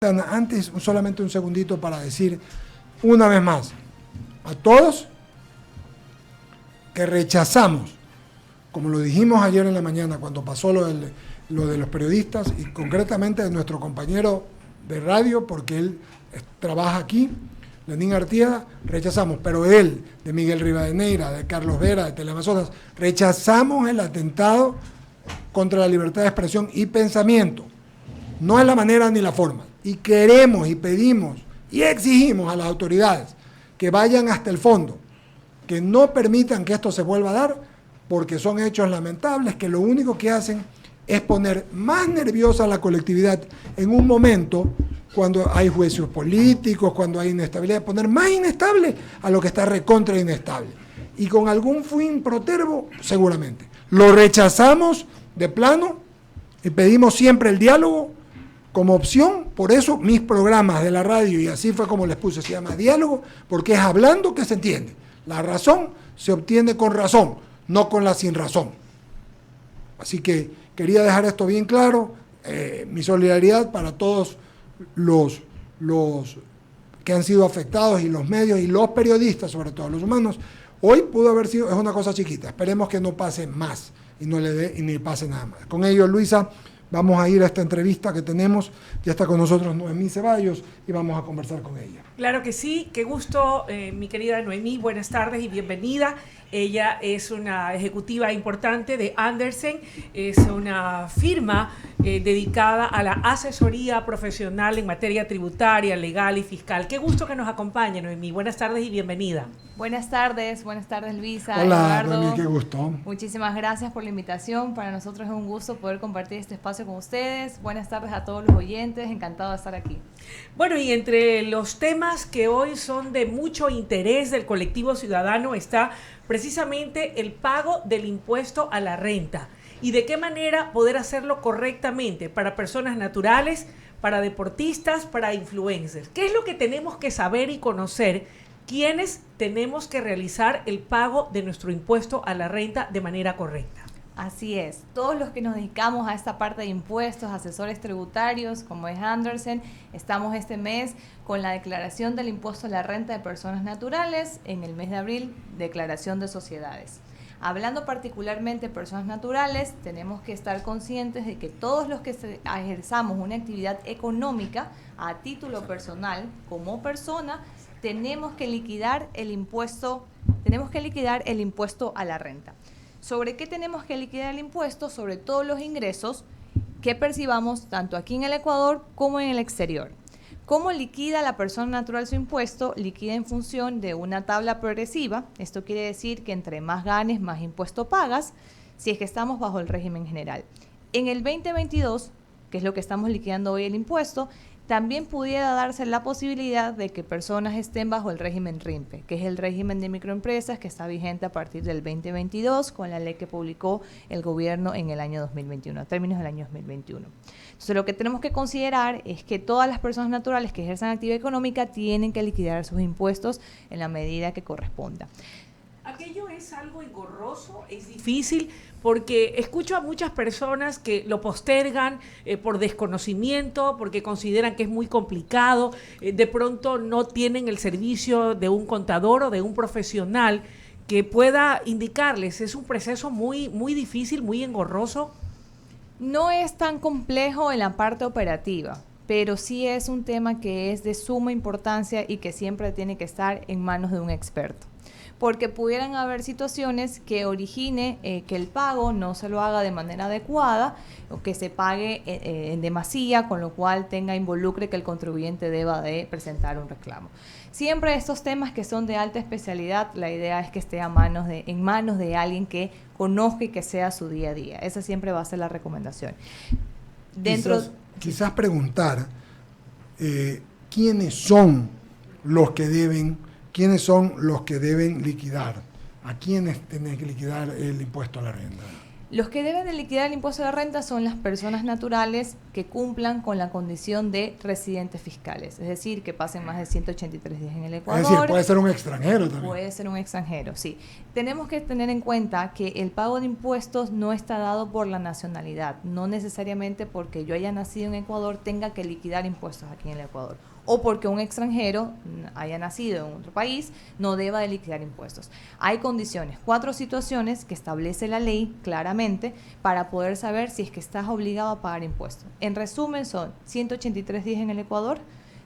Antes, solamente un segundito para decir una vez más a todos que rechazamos, como lo dijimos ayer en la mañana cuando pasó lo de los periodistas y concretamente de nuestro compañero de radio, porque él trabaja aquí, Lenín Artieda, rechazamos, pero él, de Miguel Rivadeneira, de Carlos Vera, de Teleamazonas, rechazamos el atentado contra la libertad de expresión y pensamiento. No es la manera ni la forma. Y queremos y pedimos y exigimos a las autoridades que vayan hasta el fondo, que no permitan que esto se vuelva a dar, porque son hechos lamentables que lo único que hacen es poner más nerviosa a la colectividad en un momento cuando hay juicios políticos, cuando hay inestabilidad, poner más inestable a lo que está recontra inestable. Y con algún fin protervo, seguramente. Lo rechazamos de plano y pedimos siempre el diálogo como opción. Por eso mis programas de la radio, y así fue como les puse, se llama diálogo, porque es hablando que se entiende. La razón se obtiene con razón, no con la sin razón. Así que quería dejar esto bien claro, mi solidaridad para todos los que han sido afectados y los medios y los periodistas, sobre todo los humanos. Hoy pudo haber sido, es una cosa chiquita, esperemos que no pase más y no le dé y ni pase nada más. Con ello, Luisa, vamos a ir a esta entrevista que tenemos. Ya está con nosotros Noemí Ceballos y vamos a conversar con ella. Claro que sí, qué gusto, mi querida Noemí, buenas tardes y bienvenida. Ella es una ejecutiva importante de Andersen, es una firma dedicada a la asesoría profesional en materia tributaria, legal y fiscal. Qué gusto que nos acompañe, Noemí. Buenas tardes y bienvenida. Buenas tardes Luisa. Hola, Eduardo. Noemí, qué gusto. Muchísimas gracias por la invitación. Para nosotros es un gusto poder compartir este espacio con ustedes. Buenas tardes a todos los oyentes, encantado de estar aquí. Bueno, y entre los temas que hoy son de mucho interés del colectivo ciudadano está precisamente el pago del impuesto a la renta y de qué manera poder hacerlo correctamente para personas naturales, para deportistas, para influencers. ¿Qué es lo que tenemos que saber y conocer quienes tenemos que realizar el pago de nuestro impuesto a la renta de manera correcta? Así es, todos los que nos dedicamos a esta parte de impuestos, asesores tributarios, como es Andersen, estamos este mes con la declaración del impuesto a la renta de personas naturales, en el mes de abril, declaración de sociedades. Hablando particularmente de personas naturales, tenemos que estar conscientes de que todos los que ejerzamos una actividad económica a título personal, como persona, tenemos que liquidar el impuesto a la renta. ¿Sobre qué tenemos que liquidar el impuesto? Sobre todos los ingresos que percibamos tanto aquí en el Ecuador como en el exterior. ¿Cómo liquida la persona natural su impuesto? Liquida en función de una tabla progresiva. Esto quiere decir que entre más ganes, más impuesto pagas, si es que estamos bajo el régimen general. En el 2022, que es lo que estamos liquidando hoy el impuesto, también pudiera darse la posibilidad de que personas estén bajo el régimen RIMPE, que es el régimen de microempresas que está vigente a partir del 2022 con la ley que publicó el gobierno en el año 2021, a términos del año 2021. Entonces, lo que tenemos que considerar es que todas las personas naturales que ejerzan actividad económica tienen que liquidar sus impuestos en la medida que corresponda. Aquello es algo engorroso, es difícil, porque escucho a muchas personas que lo postergan por desconocimiento, porque consideran que es muy complicado, de pronto no tienen el servicio de un contador o de un profesional que pueda indicarles. Es un proceso muy, muy difícil, muy engorroso. No es tan complejo en la parte operativa, pero sí es un tema que es de suma importancia y que siempre tiene que estar en manos de un experto. Porque pudieran haber situaciones que origine que el pago no se lo haga de manera adecuada o que se pague en demasía, con lo cual involucre que el contribuyente deba de presentar un reclamo. Siempre estos temas que son de alta especialidad, la idea es que esté en manos de alguien que conozca y que sea su día a día. Esa siempre va a ser la recomendación. Quizás preguntar quiénes son los que deben liquidar, a quiénes tienen que liquidar el impuesto a la renta. Los que deben de liquidar el impuesto a la renta son las personas naturales que cumplan con la condición de residentes fiscales, es decir, que pasen más de 183 días en el Ecuador. Es decir, puede ser un extranjero también. Puede ser un extranjero, sí. Tenemos que tener en cuenta que el pago de impuestos no está dado por la nacionalidad, no necesariamente porque yo haya nacido en Ecuador tenga que liquidar impuestos aquí en el Ecuador, o porque un extranjero haya nacido en otro país no deba de liquidar impuestos. Hay condiciones, 4 situaciones que establece la ley claramente para poder saber si es que estás obligado a pagar impuestos. En resumen, son 183 días en el Ecuador,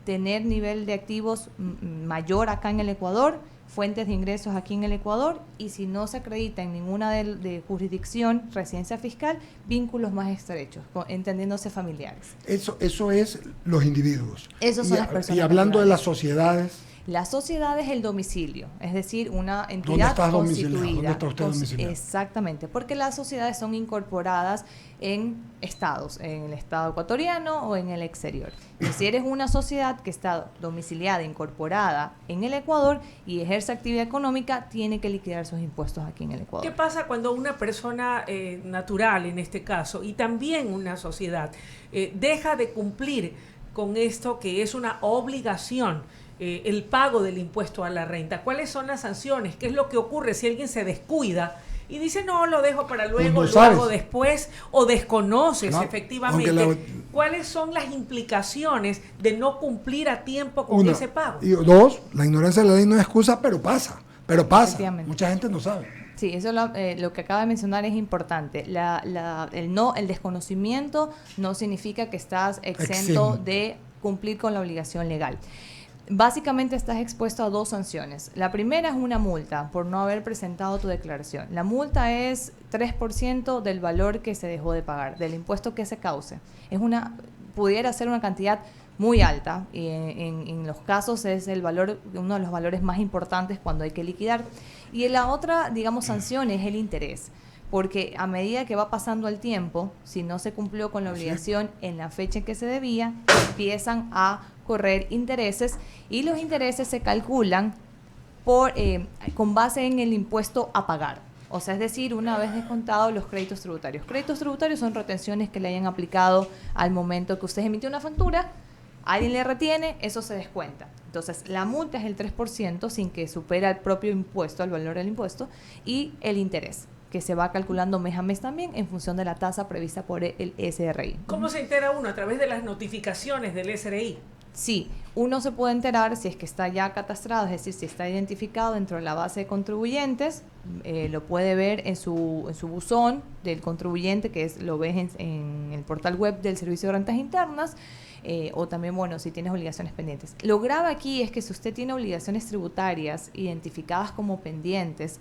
tener nivel de activos mayor acá en el Ecuador, fuentes de ingresos aquí en el Ecuador, y si no se acredita en ninguna de jurisdicción, residencia fiscal, vínculos más estrechos, entendiéndose familiares. Eso es los individuos. Esos son las personas Y hablando naturales. de las sociedades... La sociedad es el domicilio, es decir, una entidad constituida. ¿Dónde está usted domiciliado? Exactamente, porque las sociedades son incorporadas en estados, en el estado ecuatoriano o en el exterior. Y si eres una sociedad que está domiciliada, incorporada en el Ecuador y ejerce actividad económica, tiene que liquidar sus impuestos aquí en el Ecuador. ¿Qué pasa cuando una persona natural, en este caso, y también una sociedad, deja de cumplir con esto que es una obligación? El pago del impuesto a la renta. ¿Cuáles son las sanciones? ¿Qué es lo que ocurre si alguien se descuida y dice, no, lo dejo para luego, Pues no lo sabes. hago después, o desconoces No, efectivamente? ¿Cuáles son las implicaciones de no cumplir a tiempo con Una, ese pago? Y dos, la ignorancia de la ley no es excusa, pero pasa. Efectivamente. Mucha gente no sabe. Sí, eso lo que acaba de mencionar es importante. El desconocimiento no significa que estás exento de cumplir con la obligación legal. Básicamente estás expuesto a 2 sanciones. La primera es una multa por no haber presentado tu declaración. La multa es 3% del valor que se dejó de pagar, del impuesto que se cause. Pudiera ser una cantidad muy alta y en los casos es uno de los valores más importantes cuando hay que liquidar. Y la otra, sanción es el interés. Porque a medida que va pasando el tiempo, si no se cumplió con la obligación en la fecha en que se debía, empiezan a correr intereses y los intereses se calculan con base en el impuesto a pagar. O sea, es decir, una vez descontados los créditos tributarios. Créditos tributarios son retenciones que le hayan aplicado al momento que usted emitió una factura, alguien le retiene, eso se descuenta. Entonces, la multa es el 3% sin que supera el propio impuesto, el valor del impuesto, y el interés, que se va calculando mes a mes también en función de la tasa prevista por el SRI. ¿Cómo se entera uno? A través de las notificaciones del SRI. Sí, uno se puede enterar si es que está ya catastrado, es decir, si está identificado dentro de la base de contribuyentes, lo puede ver en su buzón del contribuyente, lo ves en el portal web del Servicio de Rentas Internas, o también, si tienes obligaciones pendientes. Lo grave aquí es que si usted tiene obligaciones tributarias identificadas como pendientes,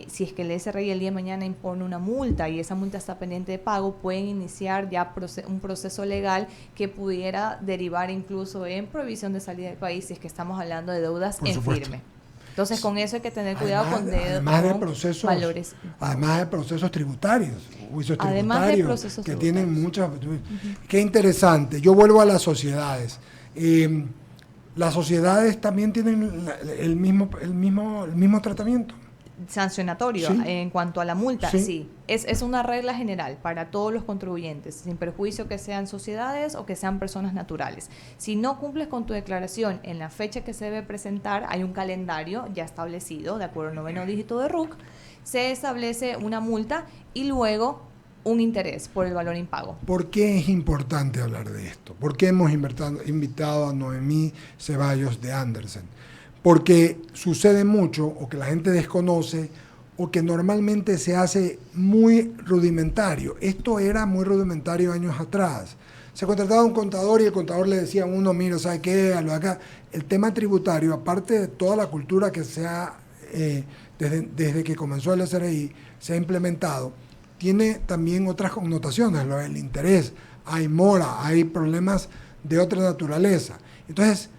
si es que el SRI el día de mañana impone una multa y esa multa está pendiente de pago, pueden iniciar ya un proceso legal que pudiera derivar incluso en prohibición de salida del país si es que estamos hablando de deudas en firme. Entonces, con eso hay que tener cuidado además valores. Además de procesos tributarios, juicios Además de tributarios procesos que tributarios. tienen muchas... Qué interesante. Yo vuelvo a las sociedades. Las sociedades también tienen el mismo tratamiento. Sancionatorio, Sí. en cuanto a la multa, Sí. sí. Es una regla general para todos los contribuyentes, sin perjuicio que sean sociedades o que sean personas naturales. Si no cumples con tu declaración en la fecha que se debe presentar, hay un calendario ya establecido, de acuerdo al 9º dígito de RUC, se establece una multa y luego un interés por el valor impago. ¿Por qué es importante hablar de esto? ¿Por qué hemos invitado a Noemí Ceballos de Andersen? Porque sucede mucho, o que la gente desconoce, o que normalmente se hace muy rudimentario. Esto era muy rudimentario años atrás. Se contrataba un contador y el contador le decía a uno, mira, ¿sabe qué? A lo de acá. El tema tributario, aparte de toda la cultura que se ha, desde que comenzó el SRI, se ha implementado, tiene también otras connotaciones, lo del interés, hay mora, hay problemas de otra naturaleza. Entonces,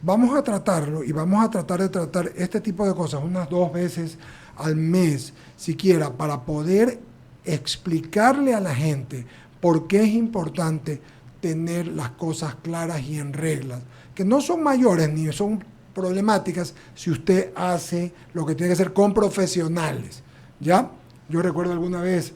vamos a tratarlo y vamos a tratar de tratar este tipo de cosas unas 2 veces al mes, siquiera, para poder explicarle a la gente por qué es importante tener las cosas claras y en reglas, que no son mayores ni son problemáticas si usted hace lo que tiene que hacer con profesionales, ¿ya? Yo recuerdo alguna vez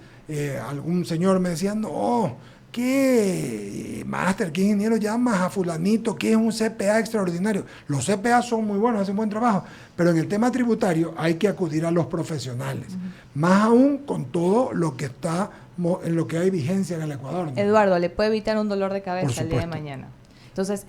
algún señor me decía, no, ¿qué máster, qué ingeniero llamas a fulanito? ¿Qué es un CPA extraordinario? Los CPA son muy buenos, hacen buen trabajo, pero en el tema tributario hay que acudir a los profesionales, más aún con todo lo que está, en lo que hay vigencia en el Ecuador, ¿no? Eduardo, le puede evitar un dolor de cabeza el día de mañana. Entonces,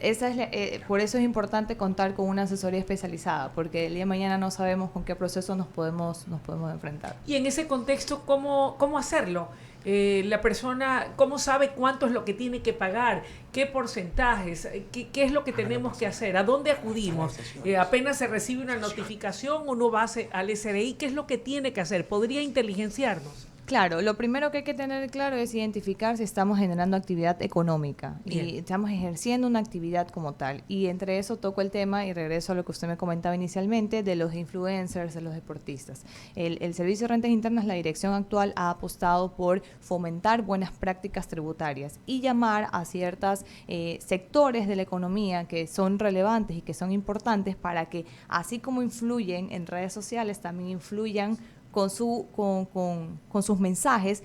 por eso es importante contar con una asesoría especializada, porque el día de mañana no sabemos con qué proceso nos podemos enfrentar. Y en ese contexto, ¿cómo hacerlo? La persona, ¿cómo sabe cuánto es lo que tiene que pagar? ¿Qué porcentajes? ¿Qué es lo que tenemos que hacer? ¿A dónde acudimos? Apenas se recibe una notificación, uno va al SRI. ¿Qué es lo que tiene que hacer? ¿Podría inteligenciarnos? Claro, lo primero que hay que tener claro es identificar si estamos generando actividad económica y estamos ejerciendo una actividad como tal. Y entre eso toco el tema, y regreso a lo que usted me comentaba inicialmente, de los influencers, de los deportistas. El Servicio de Rentas Internas, la dirección actual, ha apostado por fomentar buenas prácticas tributarias y llamar a ciertos sectores de la economía que son relevantes y que son importantes para que, así como influyen en redes sociales, también influyan con sus mensajes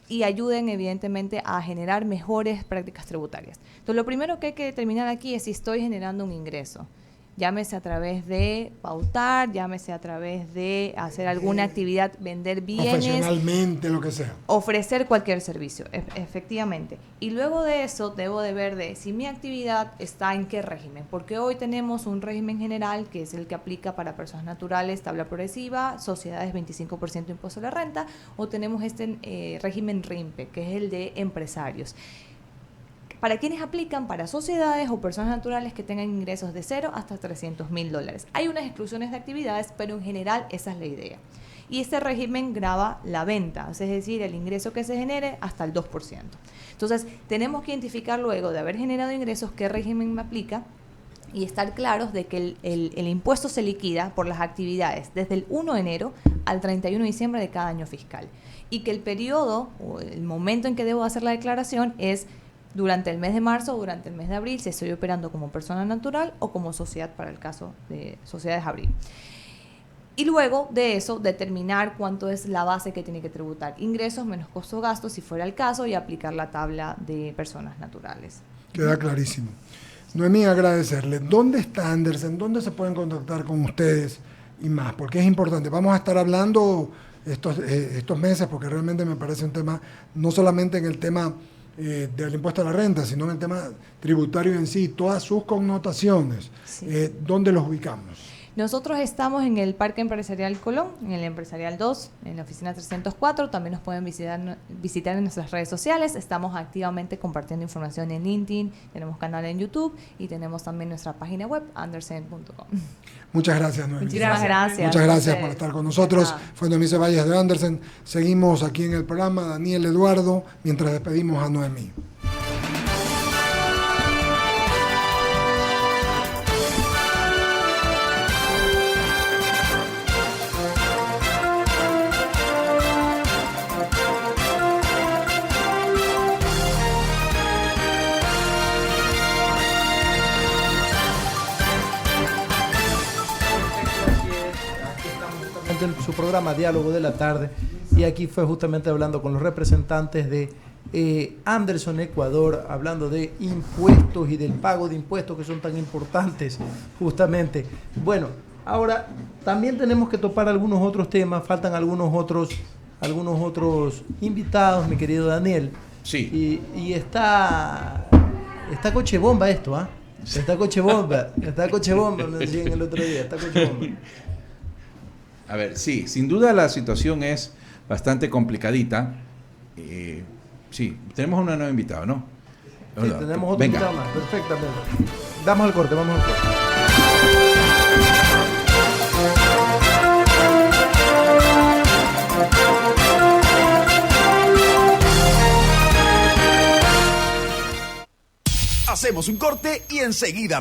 y ayuden evidentemente a generar mejores prácticas tributarias. Entonces, lo primero que hay que determinar aquí es si estoy generando un ingreso. Llámese a través de pautar, llámese a través de hacer alguna actividad, vender bienes. Profesionalmente, lo que sea. Ofrecer cualquier servicio, efectivamente. Y luego de eso, debo de ver de si mi actividad está en qué régimen. Porque hoy tenemos un régimen general, que es el que aplica para personas naturales, tabla progresiva, sociedades 25% impuesto a la renta, o tenemos este régimen RIMPE, que es el de empresarios. ¿Para quiénes aplican? Para sociedades o personas naturales que tengan ingresos de 0 hasta $300,000. Hay unas exclusiones de actividades, pero en general esa es la idea. Y este régimen grava la venta, es decir, el ingreso que se genere hasta el 2%. Entonces, tenemos que identificar luego de haber generado ingresos qué régimen me aplica y estar claros de que el impuesto se liquida por las actividades desde el 1 de enero al 31 de diciembre de cada año fiscal. Y que el periodo o el momento en que debo hacer la declaración es durante el mes de marzo o durante el mes de abril, si estoy operando como persona natural o como sociedad para el caso de sociedades abril. Y luego de eso, determinar cuánto es la base que tiene que tributar. Ingresos menos costo gastos, si fuera el caso, y aplicar la tabla de personas naturales. Queda clarísimo. Noemí, agradecerle. ¿Dónde está Andersen? ¿Dónde se pueden contactar con ustedes y más? Porque es importante. Vamos a estar hablando estos meses, porque realmente me parece un tema, no solamente en el tema del impuesto a la renta, sino en el tema tributario en sí, todas sus connotaciones. Sí. ¿Dónde los ubicamos? Nosotros estamos en el Parque Empresarial Colón, en el Empresarial 2, en la oficina 304. También nos pueden visitar en nuestras redes sociales. Estamos activamente compartiendo información en LinkedIn, tenemos canal en YouTube y tenemos también nuestra página web, andersen.com. Muchas gracias, Noemí. Muchísimas gracias. Muchas gracias por estar con nosotros. Fue Noemí Ceballos de Andersen. Seguimos aquí en el programa, Daniel, Eduardo, mientras despedimos a Noemí. En su programa Diálogo de la Tarde, y aquí fue justamente hablando con los representantes de Andersen Ecuador, hablando de impuestos y del pago de impuestos que son tan importantes justamente. Bueno, ahora también tenemos que topar algunos otros temas, faltan algunos otros invitados, mi querido Daniel. Sí. Y está coche bomba esto, ¿ah? Está coche bomba, me decían el otro día, está coche bomba. A ver, sí, sin duda la situación es bastante complicadita. Sí, tenemos una nueva invitada, ¿no? Sí, tenemos otro invitado más, perfectamente. Vamos al corte. Hacemos un corte y enseguida regresamos.